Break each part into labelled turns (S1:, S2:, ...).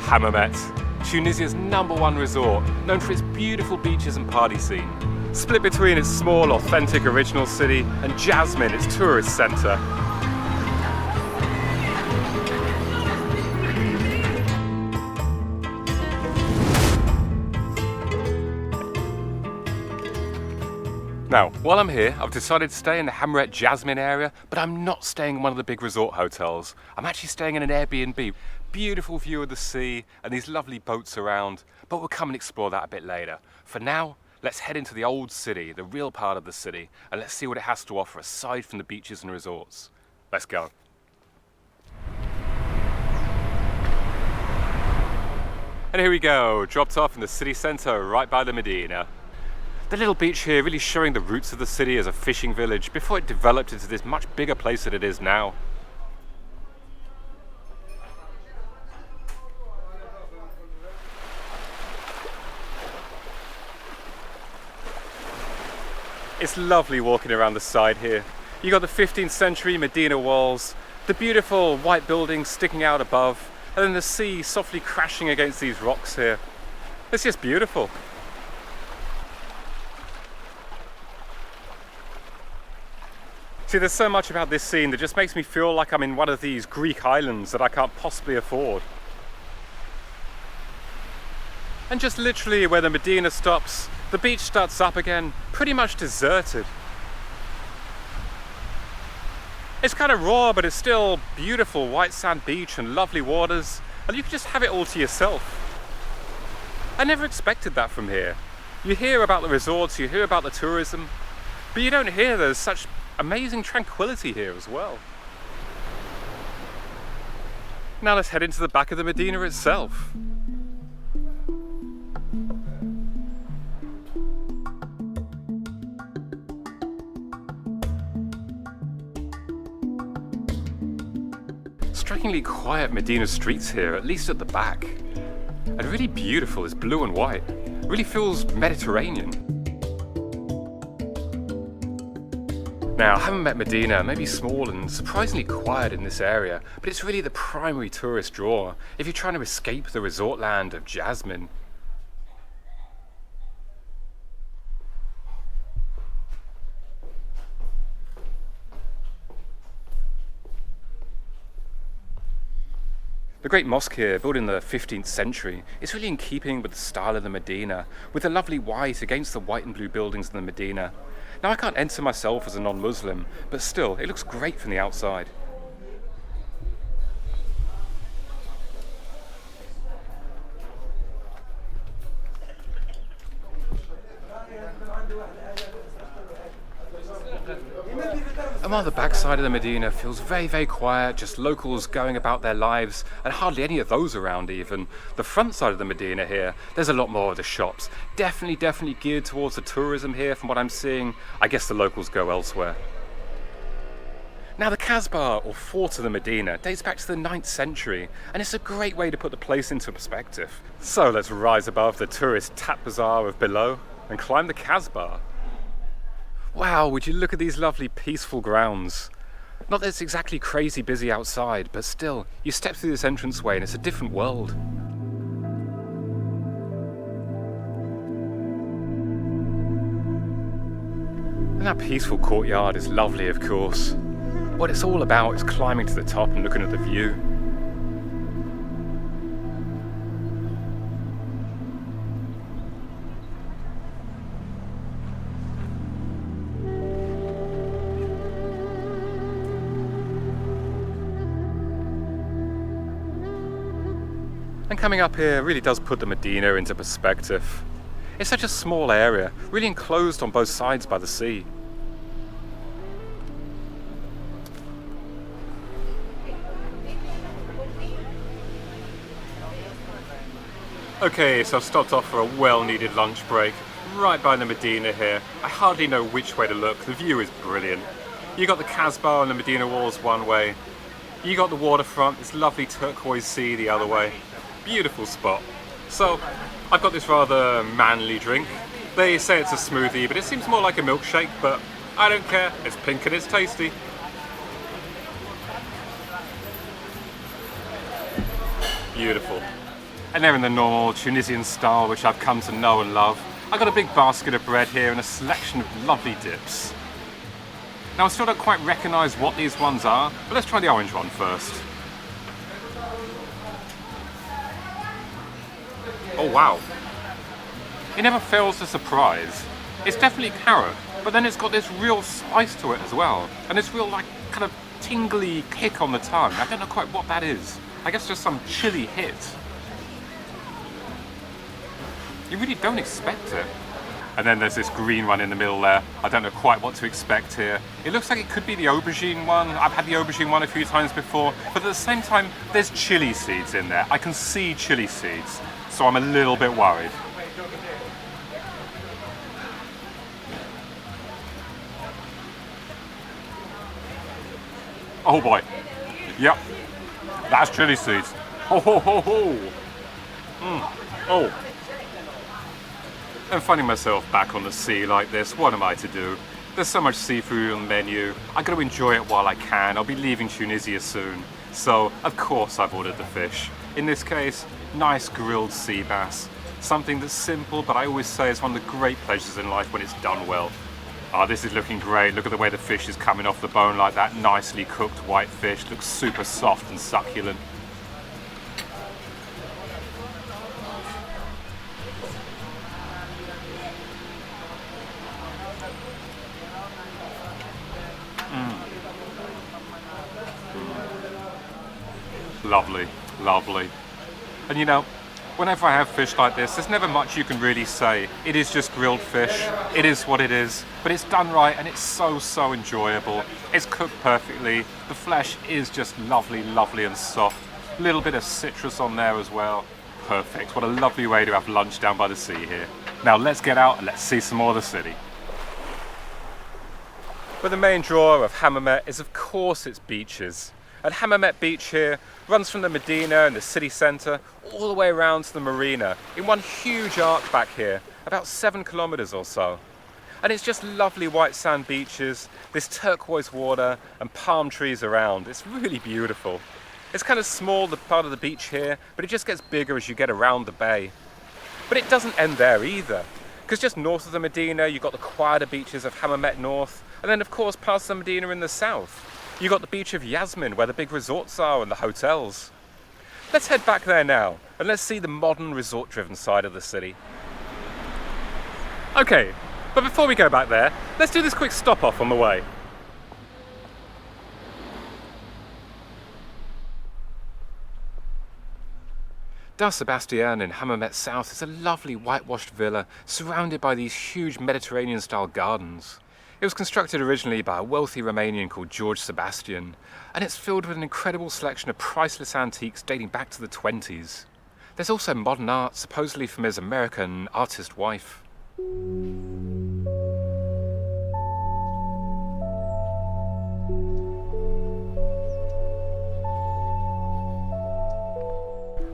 S1: Hammamet, Tunisia's #1 resort, known for its beautiful beaches and party scene. Split between its small, authentic, original city and Jasmine, its tourist centre. Now, while I'm here, I've decided to stay in the Hammamet Jasmine area, but I'm not staying in one of the big resort hotels. I'm actually staying in an Airbnb. Beautiful view of the sea and these lovely boats around, but we'll come and explore that a bit later. For now, let's head into the old city, the real part of the city, and let's see what it has to offer aside from the beaches and resorts. Let's go. And here we go, dropped off in the city centre right by the Medina. The little beach here really showing the roots of the city as a fishing village before it developed into this much bigger place that it is now. It's lovely walking around the side here. You got the 15th century Medina walls, the beautiful white buildings sticking out above, and then the sea softly crashing against these rocks here. It's just beautiful. See, there's so much about this scene that just makes me feel like I'm in one of these Greek islands that I can't possibly afford. And just literally where the Medina stops, the beach starts up again, pretty much deserted. It's kind of raw, but it's still beautiful white sand beach and lovely waters, and you can just have it all to yourself. I never expected that from here. You hear about the resorts, you hear about the tourism, but you don't hear there's such amazing tranquility here as well. Now let's head into the back of the Medina itself. Strikingly quiet Medina streets here, at least at the back. And really beautiful, it's blue and white. It really feels Mediterranean. Now, Hammamet Medina may be small and surprisingly quiet in this area, but it's really the primary tourist draw if you're trying to escape the resort land of Jasmine. The great mosque here, built in the 15th century, is really in keeping with the style of the Medina, with the lovely white against the white and blue buildings in the Medina. Now, I can't enter myself as a non-Muslim, but still, it looks great from the outside. And while the backside of the Medina feels very, very quiet, just locals going about their lives, and hardly any of those around even, the front side of the Medina here, there's a lot more of the shops. Definitely geared towards the tourism here from what I'm seeing. I guess the locals go elsewhere. Now, the Kasbar, or fort of the Medina, dates back to the 9th century, and it's a great way to put the place into perspective. So let's rise above the tourist tap bazaar of below and climb the Kasbar. Wow, would you look at these lovely peaceful grounds. Not that it's exactly crazy busy outside, but still, you step through this entranceway and it's a different world. And that peaceful courtyard is lovely, of course. What it's all about is climbing to the top and looking at the view. And coming up here really does put the Medina into perspective. It's such a small area, really enclosed on both sides by the sea. Okay, so I've stopped off for a well-needed lunch break, right by the Medina here. I hardly know which way to look, the view is brilliant. You got the Kasbah and the Medina walls one way. You got the waterfront, this lovely turquoise sea the other way. Beautiful spot. So, I've got this rather manly drink. They say it's a smoothie, but it seems more like a milkshake, but I don't care. It's pink and it's tasty. Beautiful. And they're in the normal Tunisian style, which I've come to know and love. I've got a big basket of bread here and a selection of lovely dips. Now I still don't quite recognise what these ones are, but let's try the orange one first. Oh wow. It never fails to surprise. It's definitely carrot, but then it's got this real spice to it as well. And this real like kind of tingly kick on the tongue. I don't know quite what that is. I guess just some chili hit. You really don't expect it. And then there's this green one in the middle there. I don't know quite what to expect here. It looks like it could be the aubergine one. I've had the aubergine one a few times before, but at the same time, there's chili seeds in there. I can see chili seeds, so I'm a little bit worried. Oh boy. Yep. That's chili seeds. Ho ho ho ho. Oh. I'm finding myself back on the sea like this. What am I to do? There's so much seafood on the menu. I've got to enjoy it while I can. I'll be leaving Tunisia soon. So, of course I've ordered the fish. In this case, nice grilled sea bass. Something that's simple, but I always say it's one of the great pleasures in life when it's done well. Oh, this is looking great. Look at the way the fish is coming off the bone like that. Nicely cooked white fish. Looks super soft and succulent. Lovely, lovely. And you know, whenever I have fish like this, there's never much you can really say. It is just grilled fish. It is what it is, but it's done right and it's so enjoyable. It's cooked perfectly. The flesh is just lovely, lovely and soft. A little bit of citrus on there as well. Perfect. What a lovely way to have lunch down by the sea here. Now let's get out and let's see some more of the city. But the main draw of Hammamet is of course its beaches. And Hammamet Beach here runs from the Medina and the city centre all the way around to the Marina in one huge arc back here, about 7 kilometres or so. And it's just lovely white sand beaches, this turquoise water and palm trees around. It's really beautiful. It's kind of small, the part of the beach here, but it just gets bigger as you get around the bay. But it doesn't end there either, because just north of the Medina you've got the quieter beaches of Hammamet North, and then of course past the Medina in the south. You've got the beach of Jasmine, where the big resorts are and the hotels. Let's head back there now, and let's see the modern resort-driven side of the city. Okay, but before we go back there, let's do this quick stop-off on the way. Dar Sebastian in Hammamet South is a lovely whitewashed villa surrounded by these huge Mediterranean-style gardens. It was constructed originally by a wealthy Romanian called Sebastien, and it's filled with an incredible selection of priceless antiques dating back to the 20s. There's also modern art, supposedly from his American artist wife.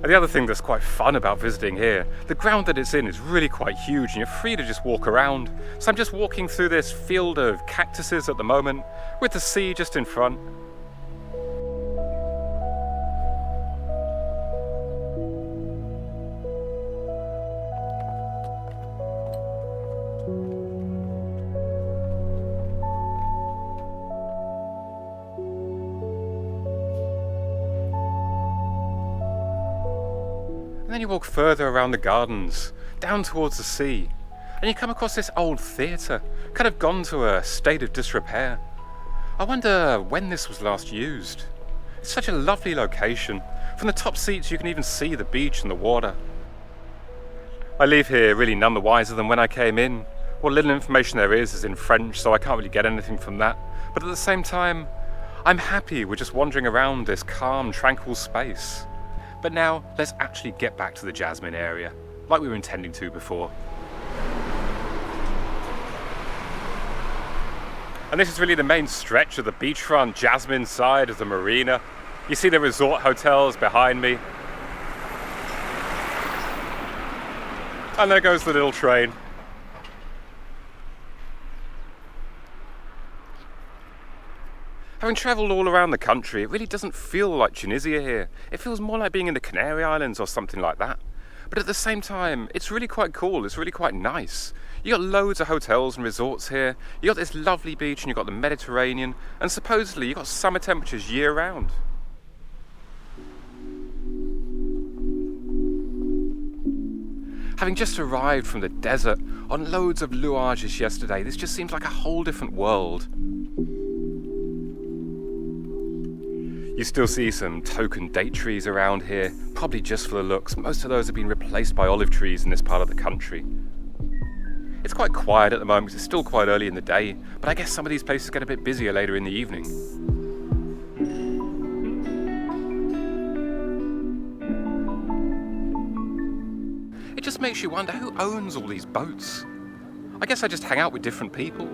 S1: And the other thing that's quite fun about visiting here, the ground that it's in is really quite huge and you're free to just walk around. So I'm just walking through this field of cactuses at the moment, with the sea just in front. And then you walk further around the gardens, down towards the sea, and you come across this old theatre, kind of gone to a state of disrepair. I wonder when this was last used. It's such a lovely location. From the top seats you can even see the beach and the water. I leave here really none the wiser than when I came in. What little information there is in French, so I can't really get anything from that. But at the same time, I'm happy we're just wandering around this calm, tranquil space. But now, let's actually get back to the Jasmine area, like we were intending to before. And this is really the main stretch of the beachfront Jasmine side of the Marina. You see the resort hotels behind me. And there goes the little train. Having travelled all around the country, it really doesn't feel like Tunisia here. It feels more like being in the Canary Islands or something like that. But at the same time, it's really quite cool, it's really quite nice. You got loads of hotels and resorts here, you got this lovely beach and you got the Mediterranean, and supposedly you got summer temperatures year round. Having just arrived from the desert on loads of luages yesterday, this just seems like a whole different world. You still see some token date trees around here, probably just for the looks. Most of those have been replaced by olive trees in this part of the country. It's quite quiet at the moment, it's still quite early in the day, but I guess some of these places get a bit busier later in the evening. It just makes you wonder who owns all these boats. I guess I just hang out with different people.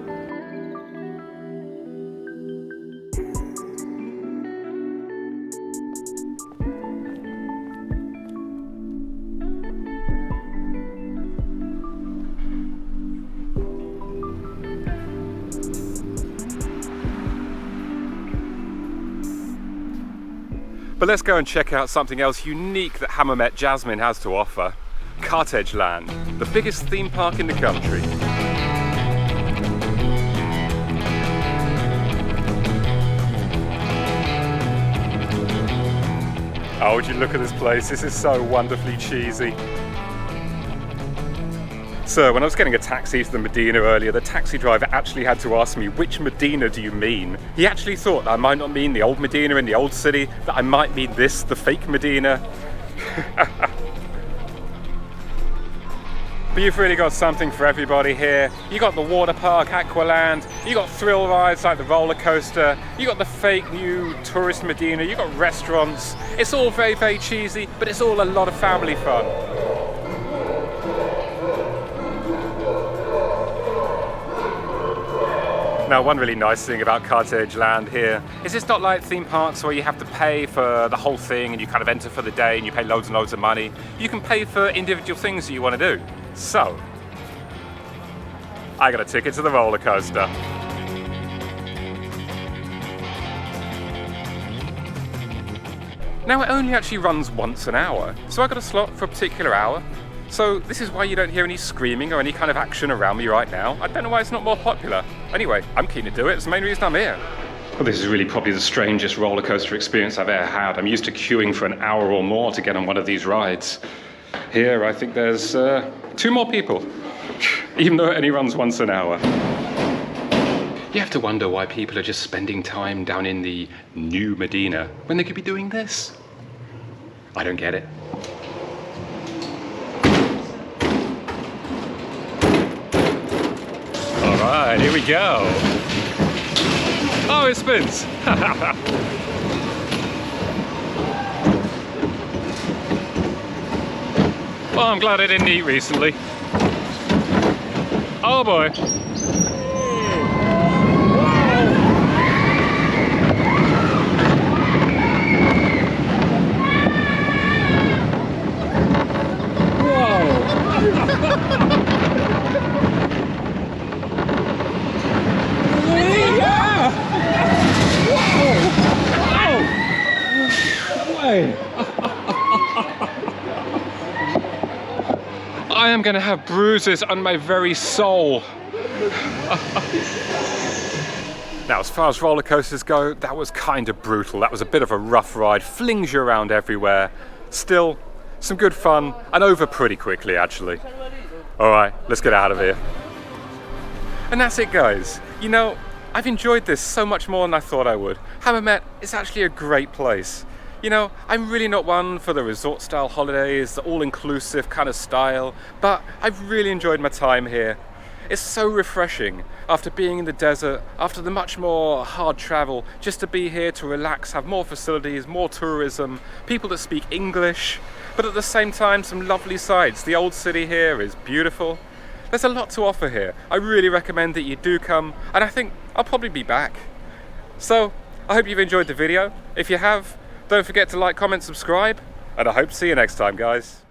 S1: But let's go and check out something else unique that Hammamet Jasmine has to offer. Cartageland, the biggest theme park in the country. Oh, would you look at this place? This is so wonderfully cheesy. So, when I was getting a taxi to the Medina earlier, the taxi driver actually had to ask me, which Medina do you mean? He actually thought that I might not mean the old Medina in the old city, that I might mean this, the fake Medina. But you've really got something for everybody here. You got the water park, Aqualand, you got thrill rides like the roller coaster, you got the fake new tourist Medina, you got restaurants. It's all very, very cheesy, but it's all a lot of family fun. Now, one really nice thing about Cartageland here is it's not like theme parks where you have to pay for the whole thing and you kind of enter for the day and you pay loads and loads of money. You can pay for individual things that you want to do. So, I got a ticket to the roller coaster. Now, it only actually runs once an hour, so I got a slot for a particular hour. So this is why you don't hear any screaming or any kind of action around me right now. I don't know why it's not more popular. Anyway, I'm keen to do it. It's the main reason I'm here. Well, this is really probably the strangest roller coaster experience I've ever had. I'm used to queuing for an hour or more to get on one of these rides. Here, I think there's 2 more people, even though it only runs once an hour. You have to wonder why people are just spending time down in the new Medina when they could be doing this. I don't get it. Alright, here we go. Oh, it spins. Well, I'm glad I didn't eat recently. Oh boy. I am going to have bruises on my very soul. Now, as far as roller coasters go, that was kind of brutal. That was a bit of a rough ride, flings you around everywhere. Still, some good fun, and over pretty quickly, actually. All right, let's get out of here. And that's it, guys. You know, I've enjoyed this so much more than I thought I would. Hammamet is actually a great place. You know, I'm really not one for the resort-style holidays, the all-inclusive kind of style, but I've really enjoyed my time here. It's so refreshing after being in the desert, after the much more hard travel, just to be here to relax, have more facilities, more tourism, people that speak English, but at the same time, some lovely sights. The old city here is beautiful. There's a lot to offer here. I really recommend that you do come, and I think I'll probably be back. So, I hope you've enjoyed the video. If you have, don't forget to like, comment, subscribe, and I hope to see you next time, guys.